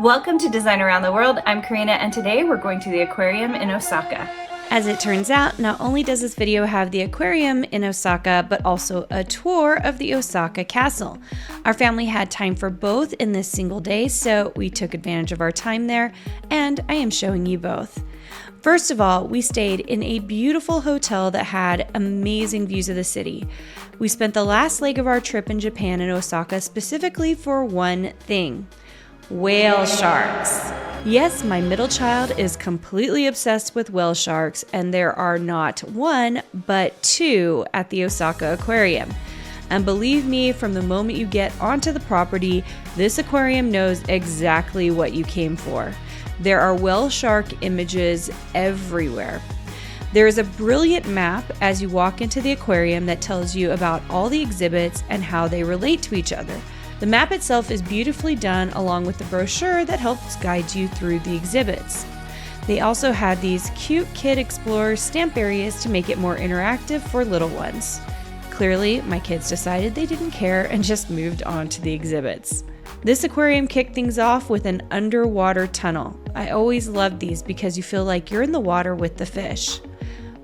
Welcome to Design Around the World. I'm Carina, and today we're going to the aquarium in Osaka. As it turns out, not only does this video have the aquarium in Osaka, but also a tour of the Osaka castle. Our family had time for both in this single day, so we took advantage of our time there, and I am showing you both. First of all, we stayed in a beautiful hotel that had amazing views of the city. We spent the last leg of our trip in Japan and Osaka specifically for one thing: whale sharks. Yes, my middle child is completely obsessed with whale sharks, and there are not one, but two at the Osaka Aquarium. And believe me, from the moment you get onto the property, this aquarium knows exactly what you came for. There are whale shark images everywhere. There is a brilliant map as you walk into the aquarium that tells you about all the exhibits and how they relate to each other. The map itself is beautifully done, along with the brochure that helps guide you through the exhibits. They also had these cute Kid Explorer stamp areas to make it more interactive for little ones. Clearly, my kids decided they didn't care and just moved on to the exhibits. This aquarium kicked things off with an underwater tunnel. I always love these because you feel like you're in the water with the fish.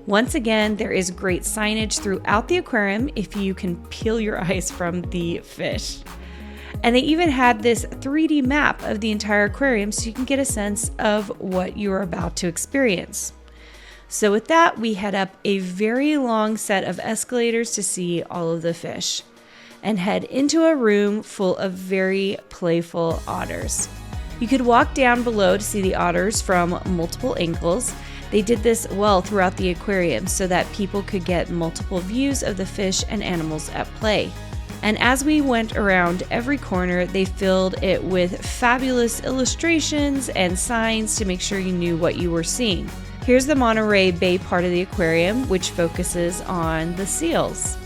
Once again, there is great signage throughout the aquarium if you can peel your eyes from the fish. And they even had this 3D map of the entire aquarium so you can get a sense of what you're about to experience. So with that, we head up a very long set of escalators to see all of the fish and head into a room full of very playful otters. You could walk down below to see the otters from multiple angles. They did this well throughout the aquarium so that people could get multiple views of the fish and animals at play. And as we went around every corner, they filled it with fabulous illustrations and signs to make sure you knew what you were seeing. Here's the Monterey Bay part of the aquarium, which focuses on the seals.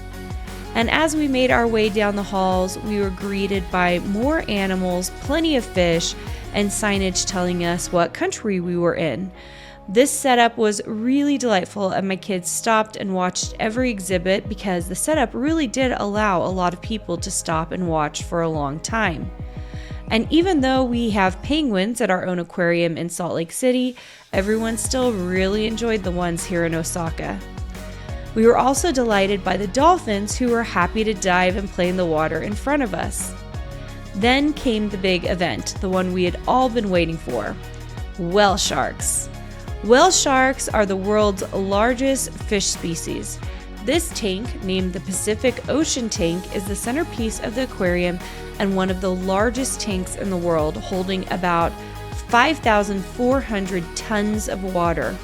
And as we made our way down the halls, we were greeted by more animals, plenty of fish, and signage telling us what country we were in. This setup was really delightful, and my kids stopped and watched every exhibit because the setup really did allow a lot of people to stop and watch for a long time. And even though we have penguins at our own aquarium in Salt Lake City, everyone still really enjoyed the ones here in Osaka. We were also delighted by the dolphins, who were happy to dive and play in the water in front of us. Then came the big event, the one we had all been waiting for: whale sharks. Whale sharks are the world's largest fish species. This tank, named the Pacific Ocean Tank, is the centerpiece of the aquarium and one of the largest tanks in the world, holding about 5,400 tons of water.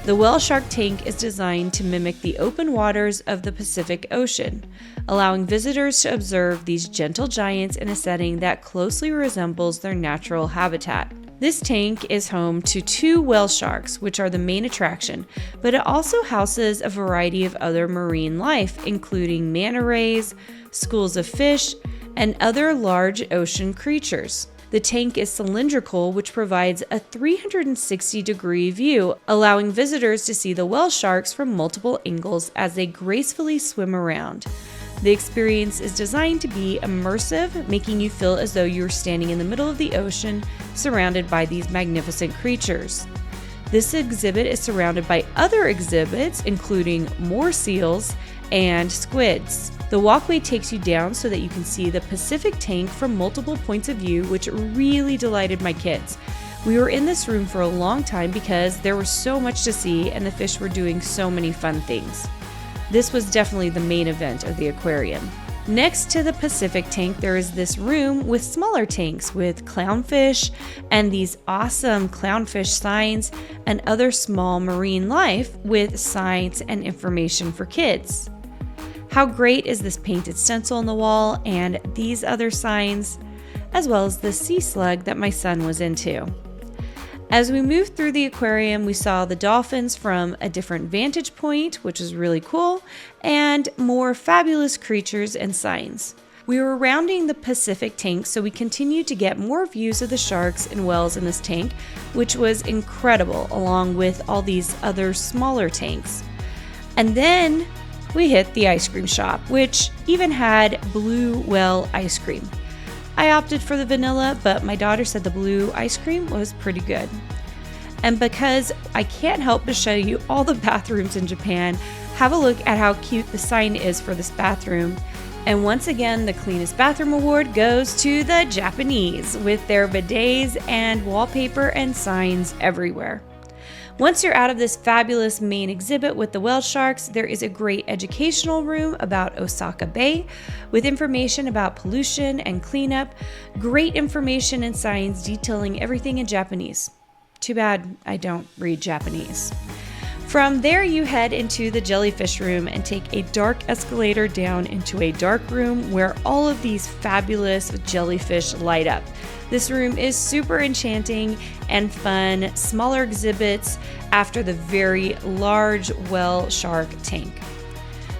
The whale shark tank is designed to mimic the open waters of the Pacific Ocean, allowing visitors to observe these gentle giants in a setting that closely resembles their natural habitat. This tank is home to 2 whale sharks, which are the main attraction, but it also houses a variety of other marine life, including manta rays, schools of fish, and other large ocean creatures. The tank is cylindrical, which provides a 360-degree view, allowing visitors to see the whale sharks from multiple angles as they gracefully swim around. The experience is designed to be immersive, making you feel as though you're standing in the middle of the ocean, surrounded by these magnificent creatures. This exhibit is surrounded by other exhibits, including more seals and squids. The walkway takes you down so that you can see the Pacific tank from multiple points of view, which really delighted my kids. We were in this room for a long time because there was so much to see and the fish were doing so many fun things. This was definitely the main event of the aquarium. Next to the Pacific tank, there is this room with smaller tanks with clownfish and these awesome clownfish signs and other small marine life with signs and information for kids. How great is this painted stencil on the wall and these other signs, as well as the sea slug that my son was into. As we moved through the aquarium, we saw the dolphins from a different vantage point, which was really cool, and more fabulous creatures and signs. We were rounding the Pacific tank, so we continued to get more views of the sharks and whales in this tank, which was incredible, along with all these other smaller tanks. And then we hit the ice cream shop, which even had blue whale ice cream. I opted for the vanilla, but my daughter said the blue ice cream was pretty good. And because I can't help but show you all the bathrooms in Japan, have a look at how cute the sign is for this bathroom. And once again, the cleanest bathroom award goes to the Japanese with their bidets and wallpaper and signs everywhere. Once you're out of this fabulous main exhibit with the whale sharks, there is a great educational room about Osaka Bay with information about pollution and cleanup, great information and signs detailing everything in Japanese. Too bad I don't read Japanese. From there, you head into the jellyfish room and take a dark escalator down into a dark room where all of these fabulous jellyfish light up. This room is super enchanting and fun, smaller exhibits after the very large whale shark tank.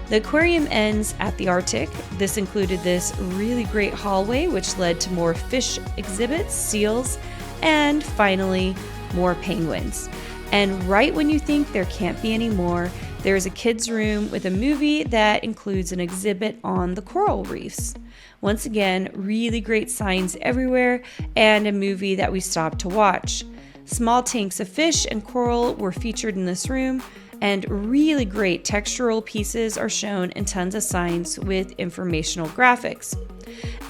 The aquarium ends at the Arctic. This included this really great hallway, which led to more fish exhibits, seals, and finally, more penguins. And right when you think there can't be any more, there's a kids' room with a movie that includes an exhibit on the coral reefs. Once again, really great signs everywhere and a movie that we stopped to watch. Small tanks of fish and coral were featured in this room, and really great textural pieces are shown and tons of signs with informational graphics.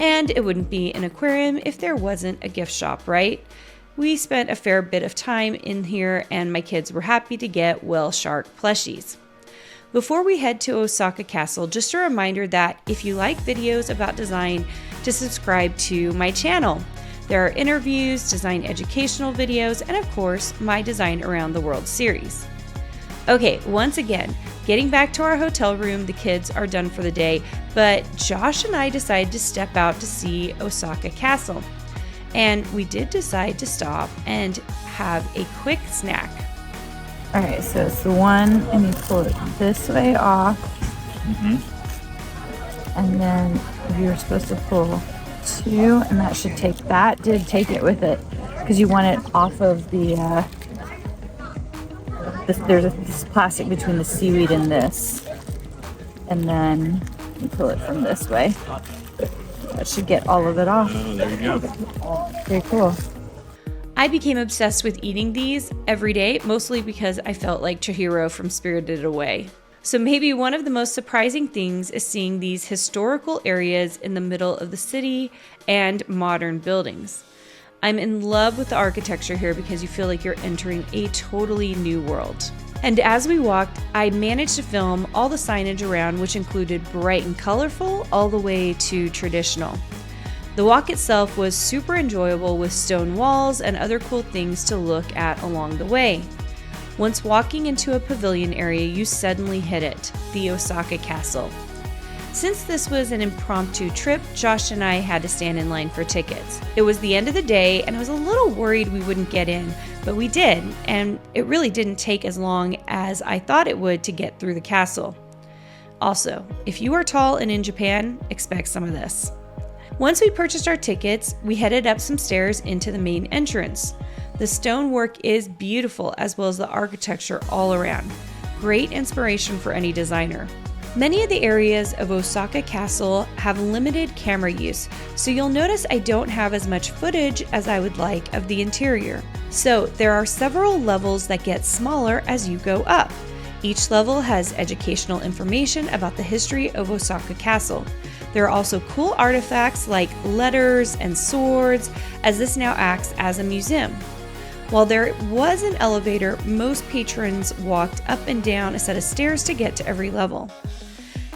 And it wouldn't be an aquarium if there wasn't a gift shop, right? We spent a fair bit of time in here and my kids were happy to get whale shark plushies. Before we head to Osaka Castle, just a reminder that if you like videos about design, to subscribe to my channel. There are interviews, design educational videos, and of course, my Design Around the World series. Okay, once again, getting back to our hotel room, the kids are done for the day, but Josh and I decided to step out to see Osaka Castle. And we did decide to stop and have a quick snack. All right, so it's the one, and you pull it this way off. And then you're supposed to pull two, and that should take, that did take it with it, because you want it off of the, there's this plastic between the seaweed and this. And then you pull it from this way. That should get all of it off. Oh, there you go. Very cool. I became obsessed with eating these every day, mostly because I felt like Chihiro from Spirited Away. So maybe one of the most surprising things is seeing these historical areas in the middle of the city and modern buildings. I'm in love with the architecture here because you feel like you're entering a totally new world. And as we walked, I managed to film all the signage around, which included bright and colorful all the way to traditional. The walk itself was super enjoyable with stone walls and other cool things to look at along the way. Once walking into a pavilion area, you suddenly hit it, the Osaka Castle. Since this was an impromptu trip, Josh and I had to stand in line for tickets. It was the end of the day and I was a little worried we wouldn't get in, but we did, and it really didn't take as long as I thought it would to get through the castle. Also, if you are tall and in Japan, expect some of this. Once we purchased our tickets, we headed up some stairs into the main entrance. The stonework is beautiful, as well as the architecture all around. Great inspiration for any designer. Many of the areas of Osaka Castle have limited camera use, so you'll notice I don't have as much footage as I would like of the interior. So there are several levels that get smaller as you go up. Each level has educational information about the history of Osaka Castle. There are also cool artifacts like letters and swords, as this now acts as a museum. While there was an elevator, most patrons walked up and down a set of stairs to get to every level.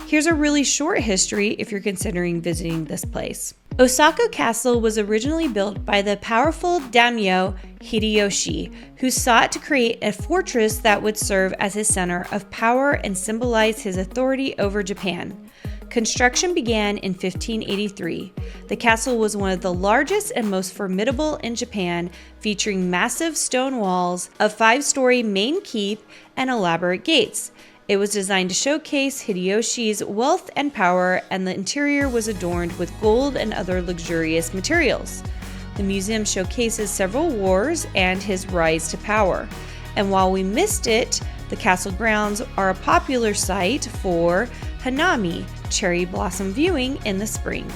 Here's a really short history if you're considering visiting this place. Osaka Castle was originally built by the powerful daimyo Hideyoshi, who sought to create a fortress that would serve as his center of power and symbolize his authority over Japan. Construction began in 1583. The castle was one of the largest and most formidable in Japan, featuring massive stone walls, a 5-story main keep, and elaborate gates. It was designed to showcase Hideyoshi's wealth and power, and the interior was adorned with gold and other luxurious materials. The museum showcases several wars and his rise to power. And while we missed it, the castle grounds are a popular site for hanami, cherry blossom viewing in the spring.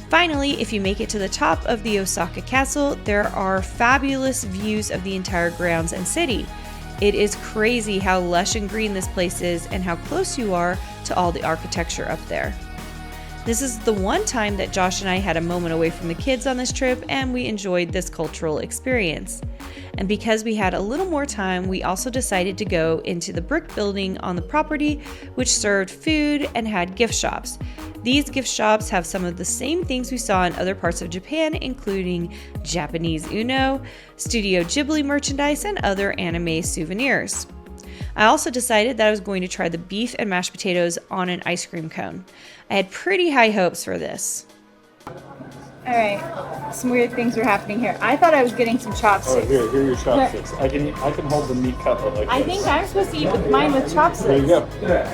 Finally, if you make it to the top of the Osaka Castle, there are fabulous views of the entire grounds and city. It is crazy how lush and green this place is and how close you are to all the architecture up there. This is the one time that Josh and I had a moment away from the kids on this trip, and we enjoyed this cultural experience. And because we had a little more time, we also decided to go into the brick building on the property, which served food and had gift shops. These gift shops have some of the same things we saw in other parts of Japan, including Japanese Uno, Studio Ghibli merchandise, and other anime souvenirs. I also decided that I was going to try the beef and mashed potatoes on an ice cream cone. I had pretty high hopes for this. All right, some weird things were happening here. I thought I was getting some chopsticks. Oh, here are your chopsticks. I can hold the meat cutlet like I this. think I'm supposed to eat with mine with chopsticks. There you go.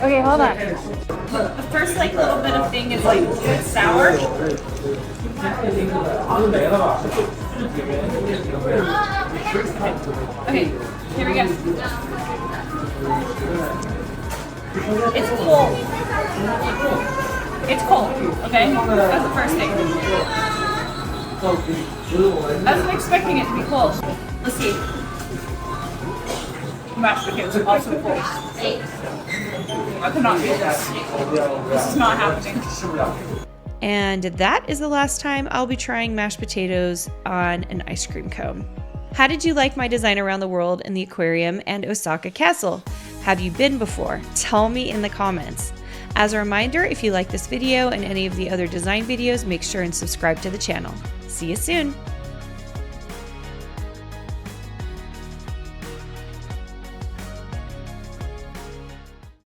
Okay, hold on. The first little bit of thing is it's sour. Okay, here we go. It's cold. It's cold, okay? That's the first thing. I wasn't expecting it to be cold. Let's see. Mashed potatoes are also cold. I cannot do this. This is not happening. And that is the last time I'll be trying mashed potatoes on an ice cream cone. How did you like my design around the world in the aquarium and Osaka Castle? Have you been before? Tell me in the comments. As a reminder, if you like this video and any of the other design videos, make sure and subscribe to the channel. See you soon!